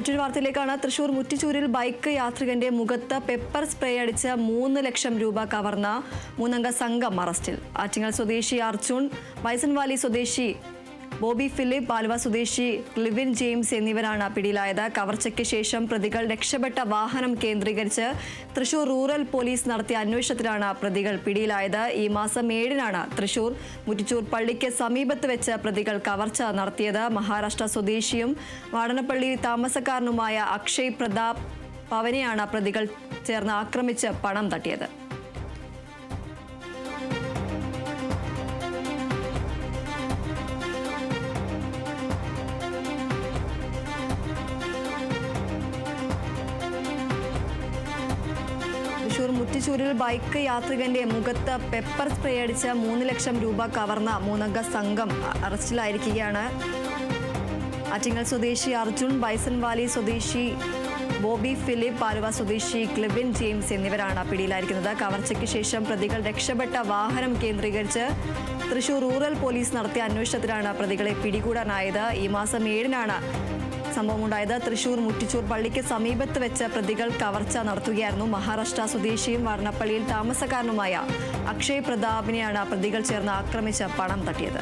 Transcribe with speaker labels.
Speaker 1: മറ്റൊരു വാർത്തയിലേക്കാണ്. തൃശൂർ മുറ്റിച്ചൂരിൽ ബൈക്ക് യാത്രികന്റെ മുഖത്ത് pepper spray അടിച്ച് 3 ലക്ഷം രൂപ കവർന്ന 3-അംഗ സംഘം അറസ്റ്റിൽ. ആറ്റിങ്ങൽ സ്വദേശി അർജുൻ, ബൈസൺവാലി സ്വദേശി ബോബി ഫിലിപ്പ്, ആലുവ സ്വദേശി ക്ലിവിൻ ജെയിംസ് എന്നിവരാണ് പിടിയിലായത്. കവർച്ചയ്ക്ക് ശേഷം പ്രതികൾ രക്ഷപ്പെട്ട വാഹനം കേന്ദ്രീകരിച്ച് തൃശൂർ റൂറൽ പോലീസ് നടത്തിയ അന്വേഷണത്തിലാണ് പ്രതികൾ പിടിയിലായത്. ഈ മാസം 7-നാണ് തൃശൂർ മുറ്റിച്ചൂർ പള്ളിക്ക് സമീപത്ത് വെച്ച് പ്രതികൾ കവർച്ച നടത്തിയത്. മഹാരാഷ്ട്ര സ്വദേശിയും വാടനപ്പള്ളി താമസക്കാരനുമായ അക്ഷയ് പ്രതാപ് പവനെയാണ് പ്രതികൾ ചേർന്ന് ആക്രമിച്ച് പണം തട്ടിയത്. തൃശൂർ മുറ്റിച്ചൂരിൽ ബൈക്ക് യാത്രികന്റെ മുഖത്ത് പെപ്പർ സ്പ്രേ അടിച്ച് 3 ലക്ഷം രൂപ കവർന്ന 3-അംഗ സംഘം അറസ്റ്റിലായിരിക്കുകയാണ്. ആറ്റിങ്ങൽ സ്വദേശി അർജുൻ, ബൈസൺവാലി സ്വദേശി ബോബി ഫിലിപ്പ്, ആലുവ സ്വദേശി ക്ലിവിൻ ജെയിംസ് എന്നിവരാണ് പിടിയിലായിരിക്കുന്നത്. കവർച്ചയ്ക്ക് ശേഷം പ്രതികൾ രക്ഷപ്പെട്ട വാഹനം കേന്ദ്രീകരിച്ച് തൃശൂർ റൂറൽ പോലീസ് നടത്തിയ അന്വേഷണത്തിലാണ് പ്രതികളെ പിടികൂടാനായത്. ഈ മാസം 7-നാണ് സംഭവമുണ്ടായത്. തൃശൂർ മുറ്റിച്ചൂർ പള്ളിക്ക് സമീപത്ത് വെച്ച് പ്രതികൾ കവർച്ച നടത്തുകയായിരുന്നു. മഹാരാഷ്ട്ര സ്വദേശിയും വാടനപ്പള്ളിയിൽ താമസക്കാരനുമായ അക്ഷയ് പ്രതാപിനെയാണ് പ്രതികൾ ചേർന്ന് ആക്രമിച്ച് പണം തട്ടിയത്.